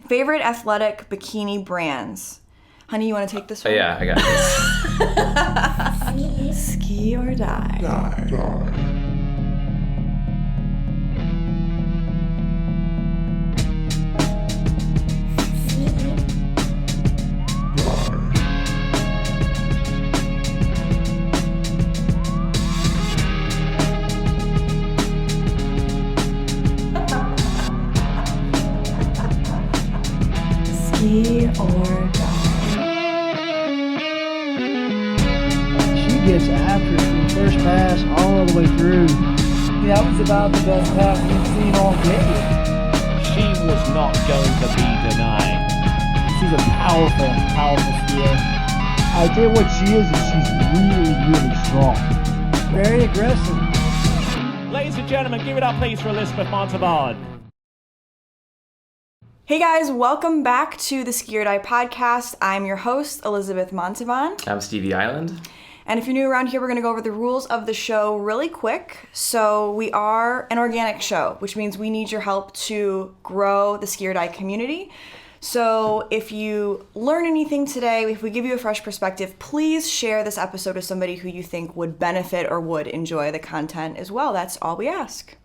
Favorite athletic bikini brands? Honey, you want to take this one? Yeah, I got this. Ski or die? Die. Ski or die? She gets after it from first pass all the way through. Yeah, that was about the best pass we've seen all day. She was not going to be denied. She's a powerful, powerful skier. I tell you what she is she's really, really strong. Very aggressive. Ladies and gentlemen, give it up please for Elizabeth Montavon. Hey guys, welcome back to the Ski or Die podcast. I'm your host, Elizabeth Montavon. I'm Stevie Island. And if you're new around here, we're going to go over the rules of the show really quick. So we are an organic show, which means we need your help to grow the Ski or Die community. So if you learn anything today, if we give you a fresh perspective, please share this episode with somebody who you think would benefit or would enjoy the content as well. That's all we ask.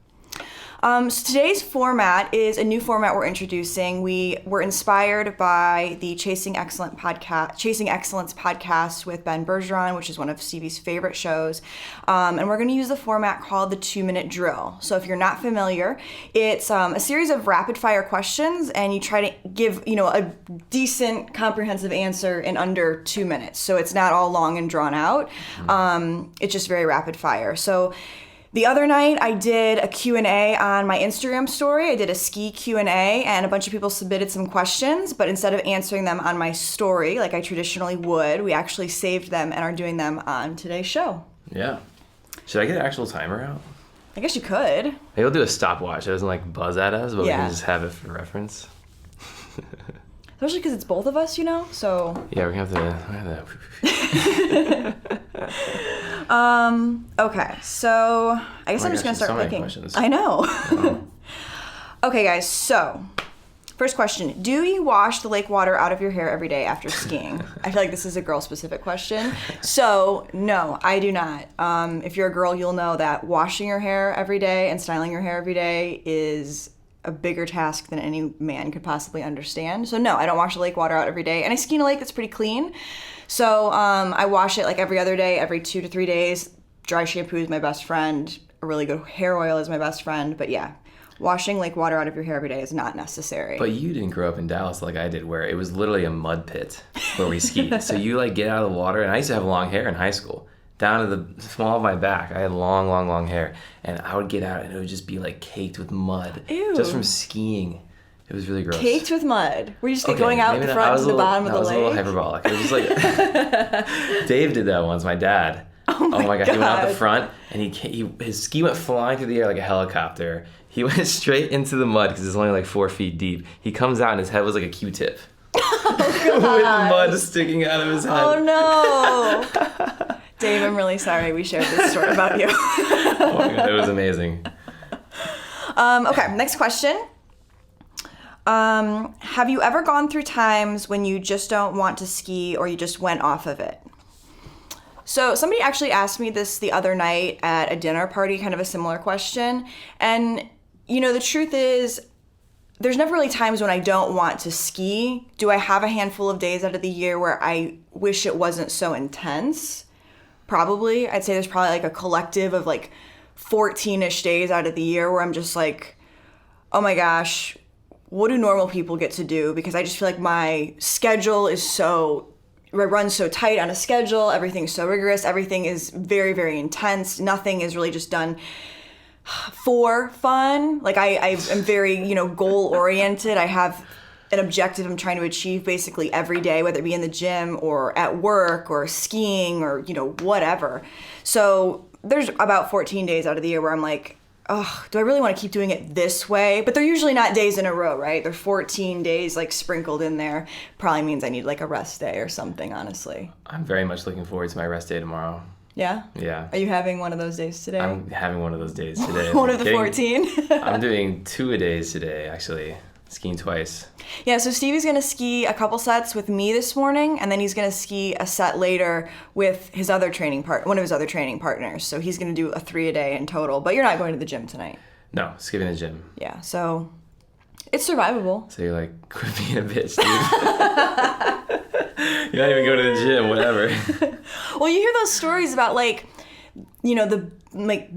So today's format is a new format we're introducing. We were inspired by the Chasing Excellence podcast with Ben Bergeron, which is one of Stevie's favorite shows. And we're going to use the format called the 2-minute drill. So if you're not familiar, it's a series of rapid fire questions, and you try to give, a decent comprehensive answer in under 2 minutes. So it's not all long and drawn out. It's just very rapid fire. So the other night, I did a Q&A on my Instagram story. I did a ski Q&A, and a bunch of people submitted some questions, but instead of answering them on my story like I traditionally would, we actually saved them and are doing them on today's show. Yeah. Should I get an actual timer out? I guess you could. Maybe we'll do a stopwatch. It doesn't buzz at us, but we Yeah. can just have it for reference. Especially because it's both of us, so... Yeah, we have to... Okay, so I guess I'm just going to start thinking. Questions. I know. Oh. Okay, guys, so first question. Do you wash the lake water out of your hair every day after skiing? I feel like this is a girl-specific question. So, no, I do not. If you're a girl, you'll know that washing your hair every day and styling your hair every day is a bigger task than any man could possibly understand. So no, I don't wash the lake water out every day. And I ski in a lake that's pretty clean. So I wash it like every other day, every 2 to 3 days. Dry shampoo is my best friend. A really good hair oil is my best friend. But yeah, washing lake water out of your hair every day is not necessary. But you didn't grow up in Dallas like I did, where it was literally a mud pit where we skied. So you get out of the water, and I used to have long hair in high school. Down to the small of my back. I had long hair. And I would get out and it would just be caked with mud. Ew. Just from skiing. It was really gross. Caked with mud? Were you just going out the front to the bottom of the lake? I was a little hyperbolic. It was just Dave did that once, my dad. Oh my God. He went out the front and his ski went flying through the air like a helicopter. He went straight into the mud because it's only 4 feet deep. He comes out and his head was like a Q-tip. Oh, with mud sticking out of his head. Oh no. Dave, I'm really sorry we shared this story about you. Oh my God, it was amazing. Okay, next question. Have you ever gone through times when you just don't want to ski or you just went off of it? So somebody actually asked me this the other night at a dinner party, kind of a similar question. And, the truth is, there's never really times when I don't want to ski. Do I have a handful of days out of the year where I wish it wasn't so intense? Probably. I'd say there's probably a collective of 14-ish days out of the year where I'm just oh my gosh, what do normal people get to do? Because I just feel like my schedule is I run so tight on a schedule, everything's so rigorous, everything is very, very intense, nothing is really just done for fun. I am very, goal-oriented. I have an objective I'm trying to achieve basically every day, whether it be in the gym or at work or skiing or, whatever. So there's about 14 days out of the year where I'm oh, do I really want to keep doing it this way? But they're usually not days in a row, right? They're 14 days sprinkled in there. Probably means I need a rest day or something, honestly. I'm very much looking forward to my rest day tomorrow. Yeah? Yeah. Are you having one of those days today? I'm having one of those days today. One of the 14? I'm doing 2-a-days today, actually. Skiing twice. Yeah, so Stevie's going to ski a couple sets with me this morning, and then he's going to ski a set later with his other one of his other training partners. So he's going to do a 3-a-day in total. But you're not going to the gym tonight. No, skipping the gym. Yeah, so it's survivable. So you're like, quit being a bitch, dude. You're not even going to the gym, whatever. Well, you hear those stories about the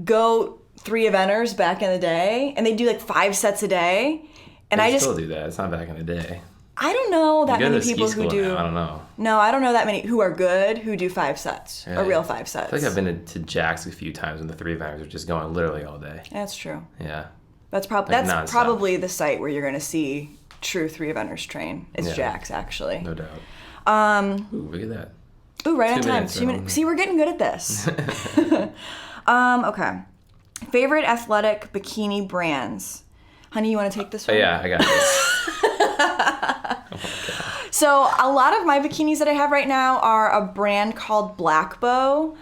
GOAT 3-eventers back in the day, and they do 5 sets a day. And I still do that. It's not back in the day. I don't know that You go many to people ski who school do. now, I don't know. No, I don't know that many who are good who do 5 sets, Yeah. a real 5 sets. I feel like I've been to Jack's a few times, and the 3-eventers are just going literally all day. That's true. Yeah. That's nonstop. probably the site where you're going to see true 3-eventers train. It's Yeah. Jack's, actually. No doubt. Ooh, look at that. Ooh, right 2 on time. minutes, 2 minutes. Roman. See, we're getting good at this. Okay. Favorite athletic bikini brands. Honey, you want to take this one? Yeah, I got this. So a lot of my bikinis that I have right now are a brand called Black Bow.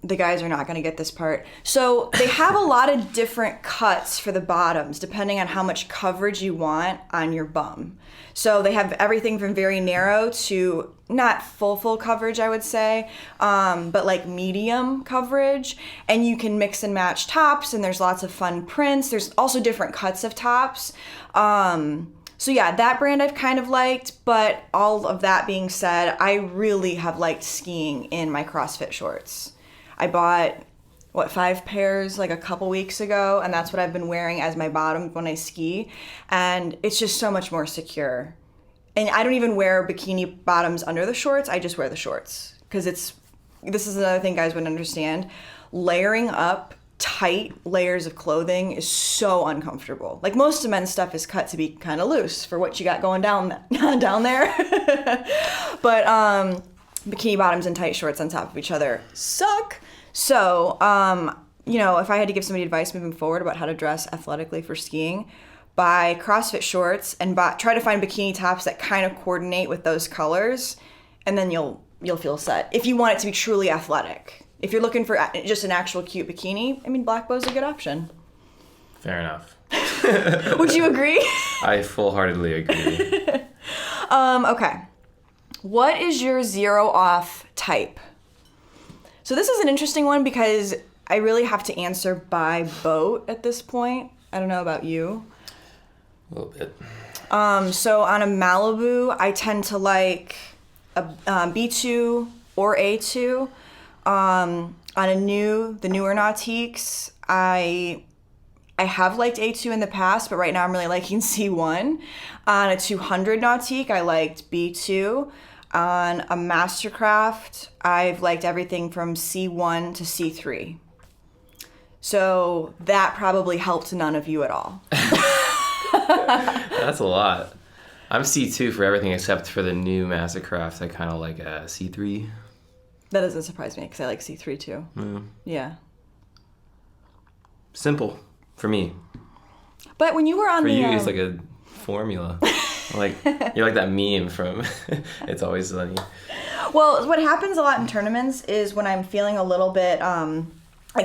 The guys are not going to get this part. So they have a lot of different cuts for the bottoms, depending on how much coverage you want on your bum. So they have everything from very narrow to not full coverage, I would say, but medium coverage. And you can mix and match tops, and there's lots of fun prints. There's also different cuts of tops. So yeah, that brand I've kind of liked, but all of that being said, I really have liked skiing in my CrossFit shorts. I bought, 5 pairs a couple weeks ago, and that's what I've been wearing as my bottom when I ski, and it's just so much more secure. And I don't even wear bikini bottoms under the shorts, I just wear the shorts, because this is another thing guys wouldn't understand. Layering up tight layers of clothing is so uncomfortable. Most of men's stuff is cut to be kind of loose for what you got going down there. But bikini bottoms and tight shorts on top of each other suck. So, if I had to give somebody advice moving forward about how to dress athletically for skiing, buy CrossFit shorts and try to find bikini tops that kind of coordinate with those colors, and then you'll feel set. If you want it to be truly athletic. If you're looking for just an actual cute bikini, Black Bow's a good option. Fair enough. Would you agree? I full-heartedly agree. Okay. What is your 0 off type? So this is an interesting one because I really have to answer by boat at this point. I don't know about you. A little bit. So on a Malibu, I tend to like a B2 or A2. On the newer Nautiques, I have liked A2 in the past, but right now I'm really liking C1. On a 200 Nautique, I liked B2. On a Mastercraft, I've liked everything from C1 to C3. So that probably helped none of you at all. That's a lot. I'm C2 for everything except for the new Mastercraft. I kind of like a C3. That doesn't surprise me because I like C3 too. Yeah. Simple for me. But when you were on For the... you, it's like a formula. You're like that meme from It's Always Sunny. Well, what happens a lot in tournaments is when I'm feeling a little bit,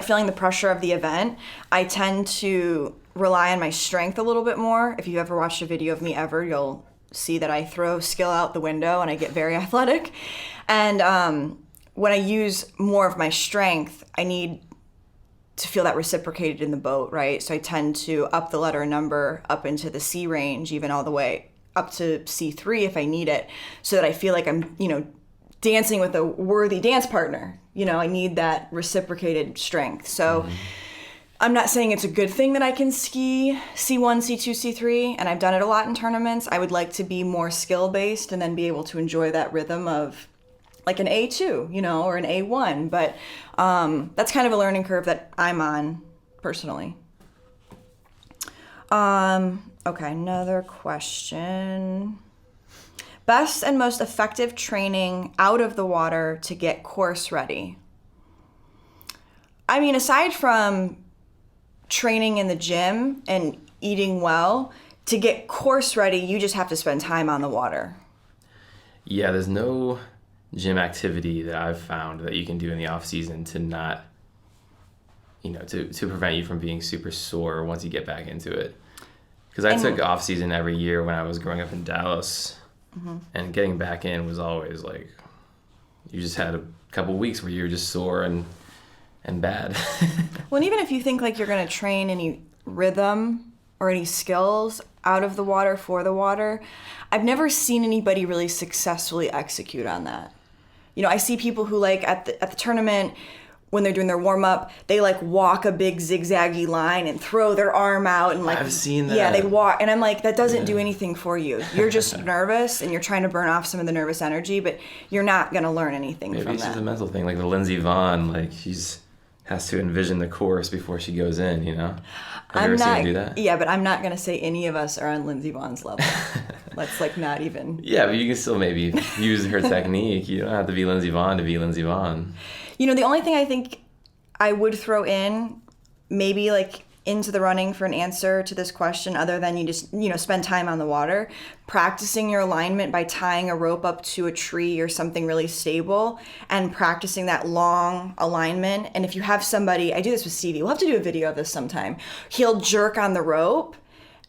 feeling the pressure of the event, I tend to rely on my strength a little bit more. If you ever watched a video of me ever, you'll see that I throw skill out the window and I get very athletic. And when I use more of my strength, I need to feel that reciprocated in the boat, right? So I tend to up the letter number up into the C range, even all the way up to C3 if I need it, so that I feel like I'm, dancing with a worthy dance partner. I need that reciprocated strength. So I'm not saying it's a good thing that I can ski C1, C2, C3, and I've done it a lot in tournaments. I would like to be more skill-based and then be able to enjoy that rhythm of like an A2, or an A1. But that's kind of a learning curve that I'm on personally. Okay, another question. Best and most effective training out of the water to get course ready? Aside from training in the gym and eating well, to get course ready, you just have to spend time on the water. Yeah, there's no gym activity that I've found that you can do in the off season to not, to prevent you from being super sore once you get back into it. Because I took off season every year when I was growing up in Dallas, and getting back in was always like, you just had a couple weeks where you were just sore and bad. Well, and even if you think like you're going to train any rhythm or any skills out of the water for the water, I've never seen anybody really successfully execute on that. I see people who like at the tournament, when they're doing their warm up, they like walk a big zigzaggy line and throw their arm out and like, I've seen that. Yeah, they walk, and I'm like, that doesn't do anything for you. You're just nervous and you're trying to burn off some of the nervous energy, but you're not going to learn anything Maybe from it's that. just a mental thing, like the Lindsey Vonn, like has to envision the course before she goes in, Have you ever seen her do that? Yeah, but I'm not going to say any of us are on Lindsey Vonn's level. Let's like not even. Yeah, but you can still maybe use her technique. You don't have to be Lindsey Vonn to be Lindsey Vonn. The only thing I think I would throw in, maybe like into the running for an answer to this question, other than you just, spend time on the water, practicing your alignment by tying a rope up to a tree or something really stable and practicing that long alignment. And if you have somebody, I do this with Stevie, we'll have to do a video of this sometime. He'll jerk on the rope,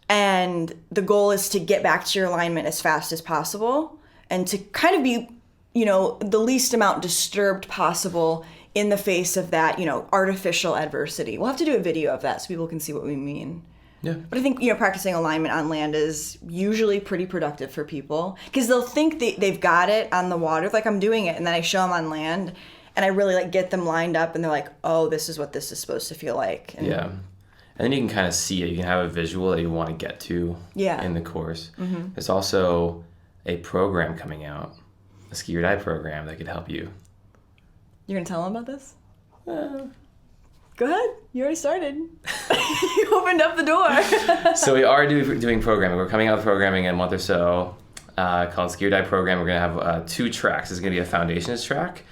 and the goal is to get back to your alignment as fast as possible and to kind of be, the least amount disturbed possible in the face of that, artificial adversity. We'll have to do a video of that so people can see what we mean. Yeah. But I think, practicing alignment on land is usually pretty productive for people because they'll think they've got it on the water, like I'm doing it, and then I show them on land and I really like get them lined up and they're like, oh, this is what this is supposed to feel like. And yeah. And then you can kind of see it. You can have a visual that you want to get to in the course. Mm-hmm. There's also a program coming out, a Ski or Die program that could help you. You're going to tell them about this? Go ahead. You already started. You opened up the door. So we are doing programming. We're coming out with programming in a month or so called Ski or Die program. We're going to have 2 tracks. There's going to be a foundations track,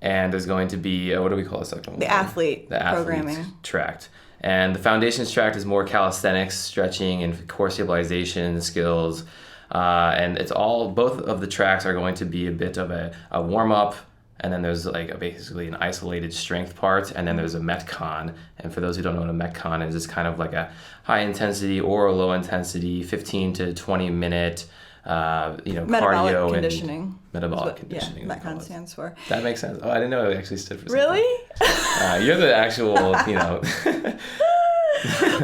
and there's going to be, what do we call the second one? The athlete programming track. And the foundations track is more calisthenics, stretching, and core stabilization skills. And it's both of the tracks are going to be a bit of a warm-up, and then there's like basically an isolated strength part, and then there's a Metcon. And for those who don't know what a Metcon is, it's kind of like a high intensity or a low intensity, 15 to 20 minute, metabolic cardio conditioning. and metabolic conditioning. Yeah, Metcon stands for. That makes sense. Oh, I didn't know it actually stood for something. Really? You're the actual,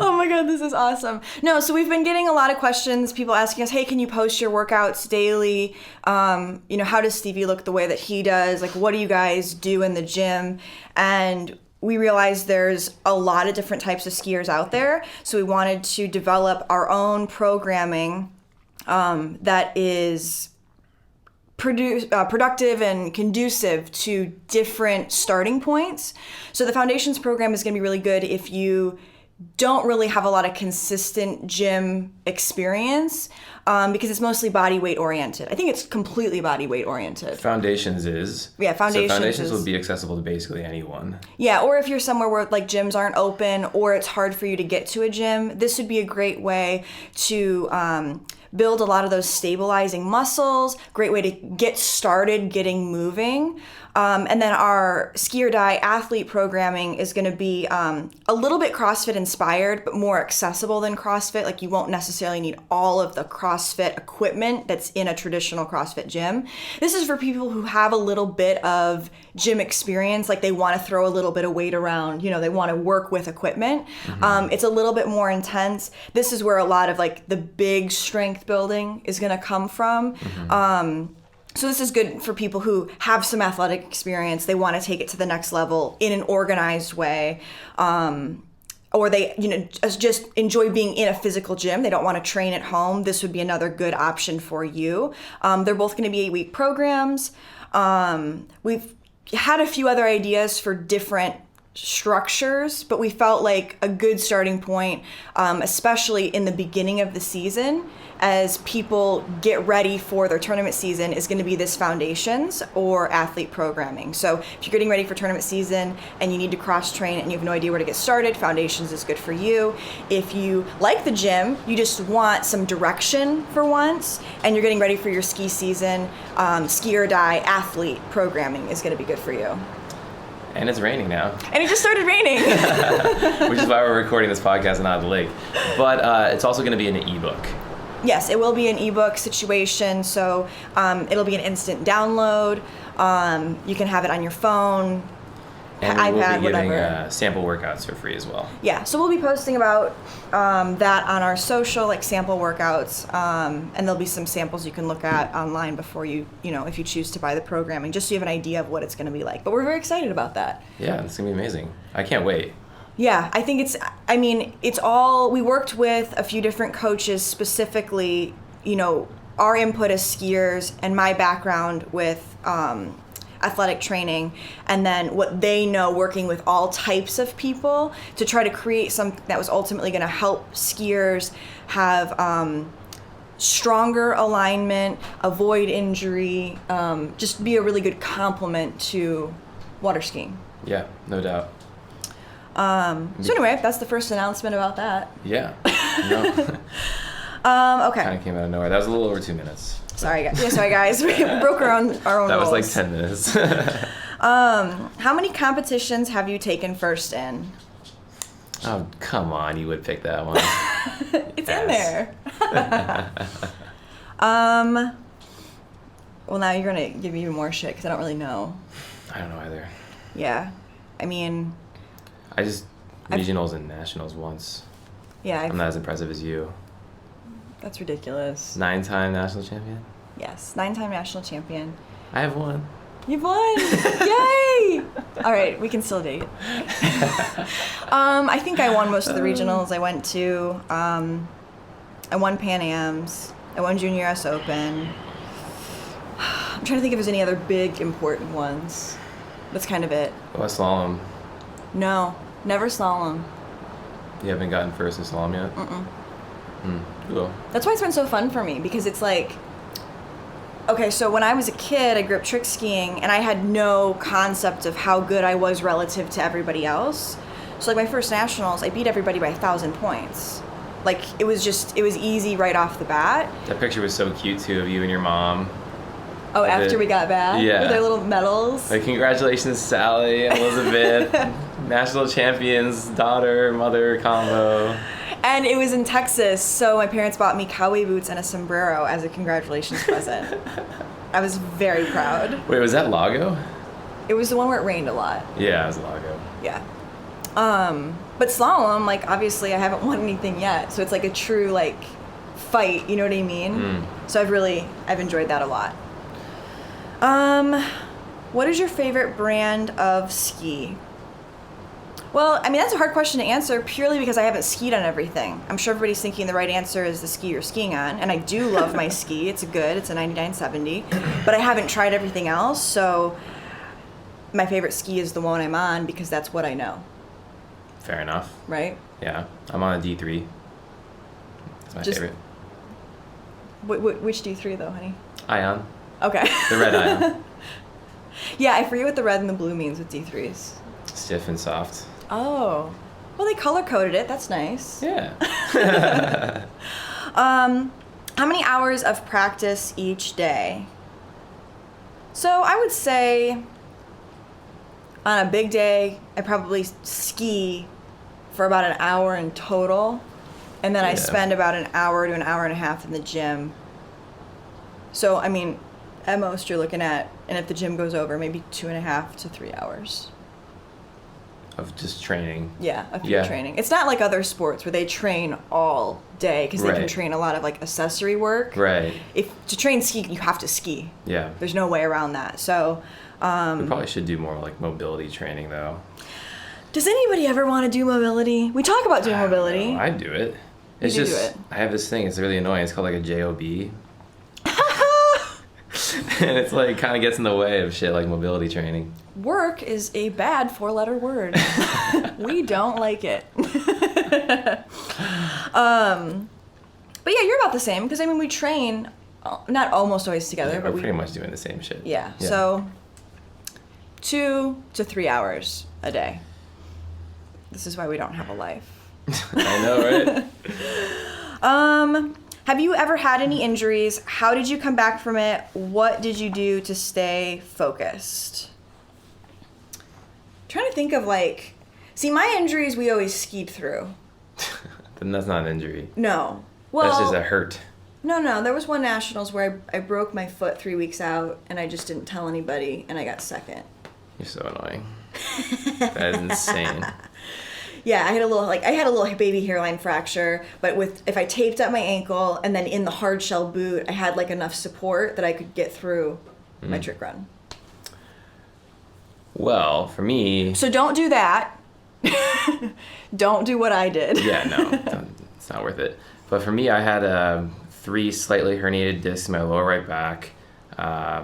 Oh my God, this is awesome. No, so we've been getting a lot of questions, people asking us, hey, can you post your workouts daily? How does Stevie look the way that he does? Like, what do you guys do in the gym? And we realized there's a lot of different types of skiers out there. So we wanted to develop our own programming that is productive and conducive to different starting points. So the Foundations program is going to be really good if you don't really have a lot of consistent gym experience because it's mostly body weight oriented. I think it's completely body weight oriented. Foundations is. Yeah, Foundations So Foundations will be accessible to basically anyone. Yeah, or if you're somewhere where like gyms aren't open or it's hard for you to get to a gym, this would be a great way to build a lot of those stabilizing muscles, great way to get started getting moving. And then our Ski or Die athlete programming is going to be a little bit CrossFit inspired, but more accessible than CrossFit. Like you won't necessarily need all of the CrossFit equipment that's in a traditional CrossFit gym. This is for people who have a little bit of gym experience, like they want to throw a little bit of weight around, they want to work with equipment. Mm-hmm. It's a little bit more intense. This is where a lot of like the big strength building is going to come from. Mm-hmm. So this is good for people who have some athletic experience. They want to take it to the next level in an organized way. Or they, just enjoy being in a physical gym. They don't want to train at home. This would be another good option for you. They're both going to be 8-week programs. We've had a few other ideas for different structures, but we felt like a good starting point, especially in the beginning of the season, as people get ready for their tournament season, is going to be this foundations or athlete programming. So if you're getting ready for tournament season and you need to cross train and you have no idea where to get started, foundations is good for you. If you like the gym, you just want some direction for once, and you're getting ready for your ski season, ski or die athlete programming is going to be good for you. And it's raining now. And it just started raining. Which is why we're recording this podcast and not at the lake. But it's also going to be an ebook. Yes, it will be an ebook situation, so it'll be an instant download. You can have it on your phone, And iPad, we'll be giving whatever. sample workouts for free as well. Yeah, so we'll be posting about that on our social, like sample workouts, and there'll be some samples you can look at online before you know, if you choose to buy the programming, just so you have an idea of what it's going to be like. But we're very excited about that. Yeah, it's going to be amazing. I can't wait. Yeah, I think we worked with a few different coaches specifically, you know, our input as skiers and my background with athletic training, and then what they know working with all types of people to try to create something that was ultimately going to help skiers have stronger alignment, avoid injury, just be a really good complement to water skiing. Yeah, no doubt. So anyway, that's the first announcement about that. Yeah. No. Okay. Kind of came out of nowhere. That was a little over 2 minutes. Sorry, guys. Yeah, sorry, guys. We broke our own That was rules. like 10 minutes. How many competitions have you taken first in? Oh, come on. You would pick that one. It's in Yes. there. Well, now you're gonna give me even more shit because I don't really know. I don't know either. Yeah, I mean, I just regionals and nationals once. yeah, I'm not as impressive as you. that's ridiculous. 9-time national champion. Yes, 9-time national champion. I have one. You've won! Yay! All right, we can still date. I think I won most of the regionals I went to. I won Pan Ams. I won Junior US Open. I'm trying to think if there's any other big important ones. That's kind of it. What slalom? No, never slalom. You haven't gotten first in slalom yet? Cool. That's why it's been so fun for me, because it's like, okay, so when I was a kid, I grew up trick skiing, and I had no concept of how good I was relative to everybody else. So like my first nationals, I beat everybody by 1,000 points. Like it was easy right off the bat. That picture was so cute too of you and your mom. Oh, Of after it. we got back? Yeah. With their little medals. Like, congratulations, Sally and Elizabeth. National champions, daughter, mother combo. And it was in Texas, so my parents bought me cowboy boots and a sombrero as a congratulations present. I was very proud. Wait, was that Lago? It was the one where it rained a lot. Yeah, it was Lago. Yeah. But slalom, like, obviously I haven't won anything yet, so it's like a true, like, fight, you know what I mean? So I've enjoyed that a lot. What is your favorite brand of ski? Well, I mean, that's a hard question to answer purely because I haven't skied on everything. I'm sure everybody's thinking the right answer is the ski you're skiing on, and I do love my ski. It's a 9970, but I haven't tried everything else, so my favorite ski is the one I'm on because that's what I know, Fair enough. right? Yeah, I'm on a D3. That's my Just- favorite. Which D3 though, honey? Ion. Okay. The red ion. Yeah, I forget what the red and the blue means with D3s. Stiff and soft. Oh. Well, they color-coded it. That's nice. Yeah. How many hours of practice each day? So I would say on a big day, I probably ski for about an hour in total. And then I Yeah. spend about an hour to an hour and a half in the gym. So, I mean, at most you're looking at, and if the gym goes over, maybe 2.5 to 3 hours. Of just training. Yeah, of pure Yeah. training. It's not like other sports where they train all day because they can Right. train a lot of like accessory work. Right. If to train ski, you have to ski. Yeah. There's no way around that. So, We probably should do more like mobility training though. does anybody ever want to do mobility? We talk about doing mobility. I'd do it. It's do just do it. I have this thing. It's really annoying. It's called like a JOB. And it's like kind of gets in the way of shit like mobility training. Work is a bad 4-letter word. We don't like it. But yeah, you're about the same because I mean we train, not almost always together, Yeah, but we're pretty much doing the same shit. Yeah. So 2 to 3 hours a day. This is why we don't have a life. I know, right? Have you ever had any injuries? How did you come back from it? What did you do to stay focused? Trying to think of like, see, my injuries we always skied through. Then that's not an injury. No. Well, That's just a hurt. No. There was one nationals where I broke my foot 3 weeks out, and I just didn't tell anybody, and I got second. You're so annoying. That is insane. Yeah, I had a little baby hairline fracture, but if I taped up my ankle and then in the hard shell boot, I had like enough support that I could get through my trick run. Well, for me... So don't do that. Don't do what I did. Yeah, no, it's not worth it. But for me, I had 3 slightly herniated discs in my lower right back.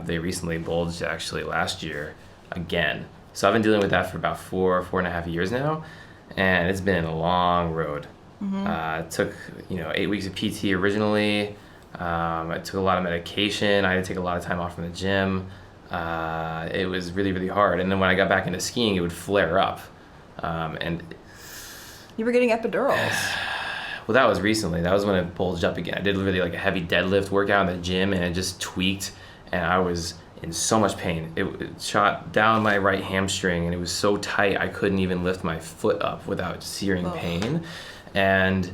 They recently bulged actually last year again. So I've been dealing with that for about 4.5 years now, and it's been a long road. It took 8 weeks of PT originally. I took a lot of medication. I had to take a lot of time off from the gym. It was really, really hard. And then when I got back into skiing, it would flare up. And You were getting epidurals. well, that was recently. That was when it bulged up again. I did really like a heavy deadlift workout in the gym, and it just tweaked, and I was in so much pain. It shot down my right hamstring, and it was so tight I couldn't even lift my foot up without searing pain. And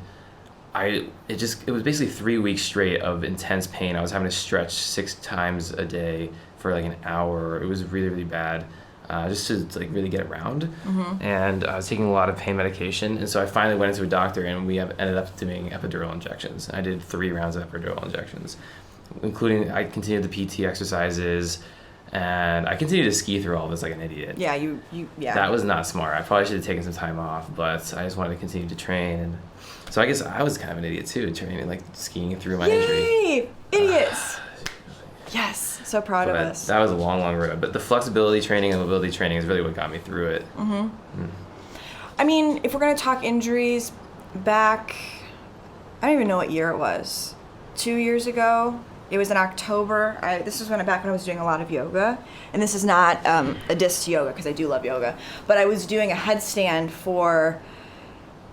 it was basically 3 weeks straight of intense pain. I was having to stretch 6 times a day for like an hour. It was really, really bad. Just to like really get around, and I was taking a lot of pain medication, and so I finally went into a doctor, and we ended up doing epidural injections. I did 3 rounds of epidural injections, including I continued the PT exercises, and I continued to ski through all this like an idiot. Yeah, yeah. That was not smart. I probably should have taken some time off, but I just wanted to continue to train, and so I guess I was kind of an idiot too, training like skiing through my injury. Yay! Idiots! Yes, so proud of us. That was a long, long road. But the flexibility training and mobility training is really what got me through it. I mean, if we're going to talk injuries, back, I don't even know what year it was. 2 years ago, it was in October. This was back when I was doing a lot of yoga. And this is not a diss to yoga, because I do love yoga. But I was doing a headstand for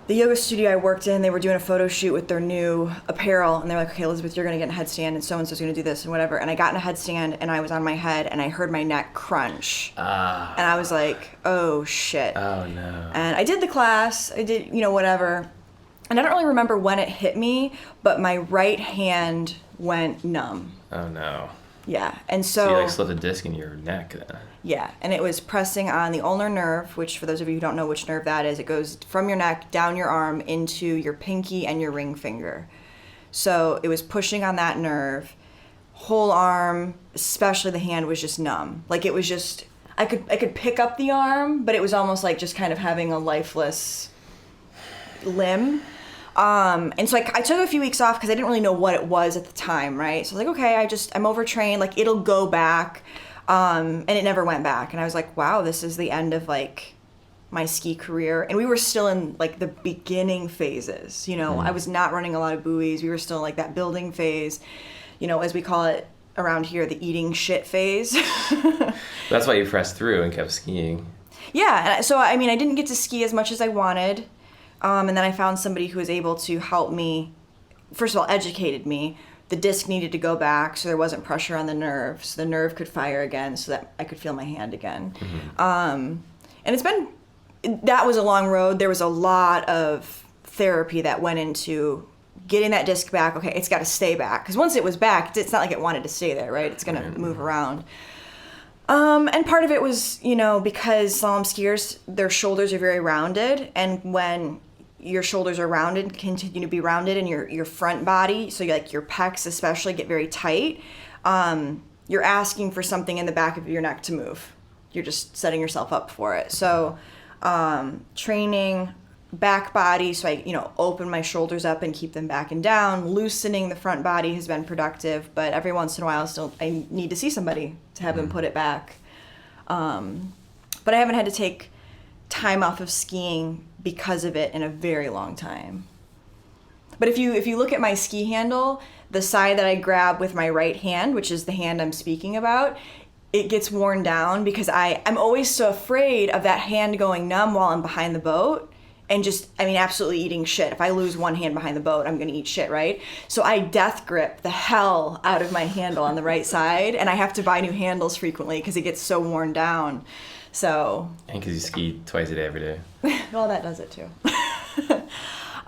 the yoga studio I worked in. They were doing a photo shoot with their new apparel, and they're like, okay, Elizabeth, you're gonna get in a headstand, and so-and-so's gonna do this, and whatever. And I got in a headstand, and I was on my head, and I heard my neck crunch. And I was like, oh, shit. Oh, no. And I did the class, I did, whatever. And I don't really remember when it hit me, but my right hand went numb. Oh, no. Yeah, and So you like slipped a disc in your neck then? Yeah, and it was pressing on the ulnar nerve, which for those of you who don't know which nerve that is, it goes from your neck, down your arm, into your pinky and your ring finger. So it was pushing on that nerve. Whole arm, especially the hand, was just numb. Like it was just, I could pick up the arm, but it was almost like just kind of having a lifeless limb. And so I took a few weeks off because I didn't really know what it was at the time, right? So I was like, okay, I'm overtrained, like it'll go back. And it never went back. And I was like, wow, this is the end of like my ski career. And we were still in like the beginning phases, I was not running a lot of buoys. We were still in like that building phase, as we call it around here, the eating shit phase. That's why you pressed through and kept skiing. Yeah. And so, I mean, I didn't get to ski as much as I wanted. And then I found somebody who was able to help me, first of all, educated me. The disc needed to go back so there wasn't pressure on the nerve, so the nerve could fire again so that I could feel my hand again. And that was a long road. There was a lot of therapy that went into getting that disc back. Okay, it's got to stay back. Because once it was back, it's not like it wanted to stay there, right? It's going to move around. And part of it was, because slalom skiers, their shoulders are very rounded. And when your shoulders are rounded, continue to be rounded, and your front body, so like your pecs especially, get very tight, you're asking for something in the back of your neck to move. You're just setting yourself up for it. So training back body, so I, open my shoulders up and keep them back and down. Loosening the front body has been productive, but every once in a while I need to see somebody to have them put it back. But I haven't had to take time off of skiing because of it in a very long time. But if you look at my ski handle, the side that I grab with my right hand, which is the hand I'm speaking about, it gets worn down because I'm always so afraid of that hand going numb while I'm behind the boat and absolutely eating shit. If I lose one hand behind the boat, I'm going to eat shit, right? So I death grip the hell out of my handle on the right side, and I have to buy new handles frequently because it gets so worn down. So. And because you ski twice a day every day. Well, that does it too.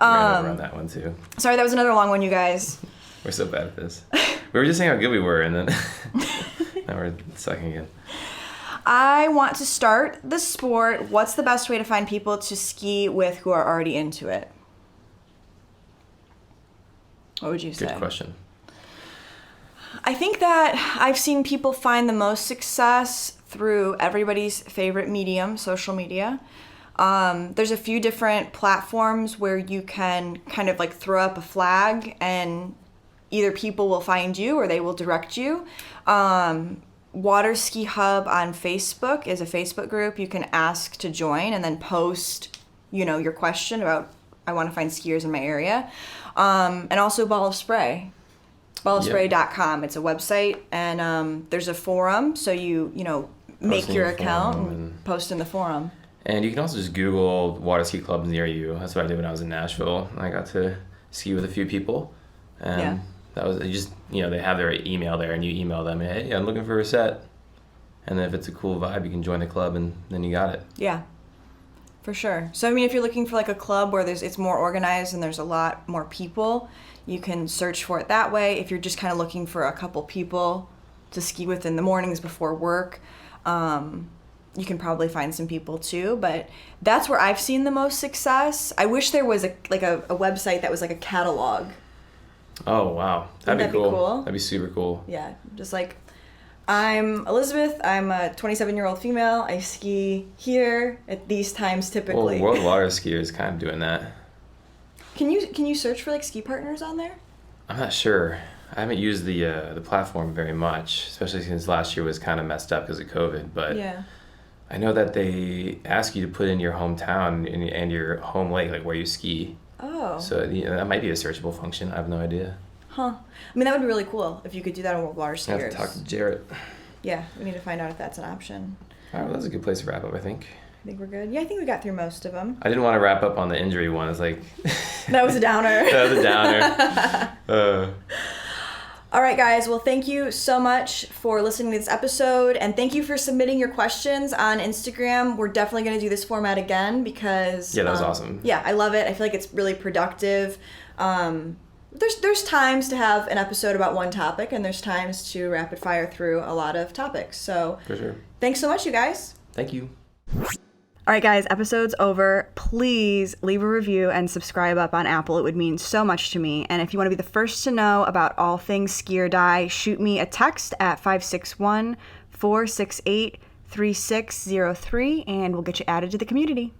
Ran over on that one too. Sorry, that was another long one, you guys. We're so bad at this. We were just saying how good we were, and then now we're sucking again. I want to start the sport. What's the best way to find people to ski with who are already into it? What would you say? Good question. I think that I've seen people find the most success through everybody's favorite medium, social media. There's a few different platforms where you can kind of like throw up a flag and either people will find you or they will direct you. Water Ski Hub on Facebook is a Facebook group. You can ask to join and then post, your question about, I want to find skiers in my area. And also Ball of Spray. ballofspray.com. It's a website, and there's a forum, so you make your account and post in the forum. And you can also just Google water ski clubs near you. That's what I did when I was in Nashville. I got to ski with a few people, and that was just they have their email there, and you email them, hey, I'm looking for a set, and then if it's a cool vibe, you can join the club, and then you got it. Yeah, for sure. So if you're looking for like a club where it's more organized and there's a lot more people, you can search for it that way. If you're just kind of looking for a couple people to ski with in the mornings before work, you can probably find some people too, but that's where I've seen the most success. I wish there was a website that was like a catalog. Oh, wow. That'd be cool. That'd be super cool. Yeah, just like, I'm Elizabeth, I'm a 27-year-old female, I ski here at these times typically. Well, World Water Skier is kind of doing that. Can you search for like ski partners on there? I'm not sure. I haven't used the platform very much, especially since last year was kind of messed up because of COVID, but yeah. I know that they ask you to put in your hometown and your home lake, like where you ski. Oh. So that might be a searchable function. I have no idea. Huh. That would be really cool if you could do that on World Water Skiers. I have to talk to Jarrett. Yeah, we need to find out if that's an option. All right, well, that's a good place to wrap up, I think. I think we're good. Yeah, I think we got through most of them. I didn't want to wrap up on the injury one. It's like... That was a downer. That was a downer. All right, guys. Well, thank you so much for listening to this episode, and thank you for submitting your questions on Instagram. We're definitely going to do this format again because... Yeah, that was awesome. Yeah, I love it. I feel like it's really productive. There's times to have an episode about one topic, and there's times to rapid fire through a lot of topics. So, for sure. Thanks so much, you guys. Thank you. All right, guys, episode's over. Please leave a review and subscribe up on Apple. It would mean so much to me. And if you want to be the first to know about all things Ski or Die, shoot me a text at 561-468-3603, and we'll get you added to the community.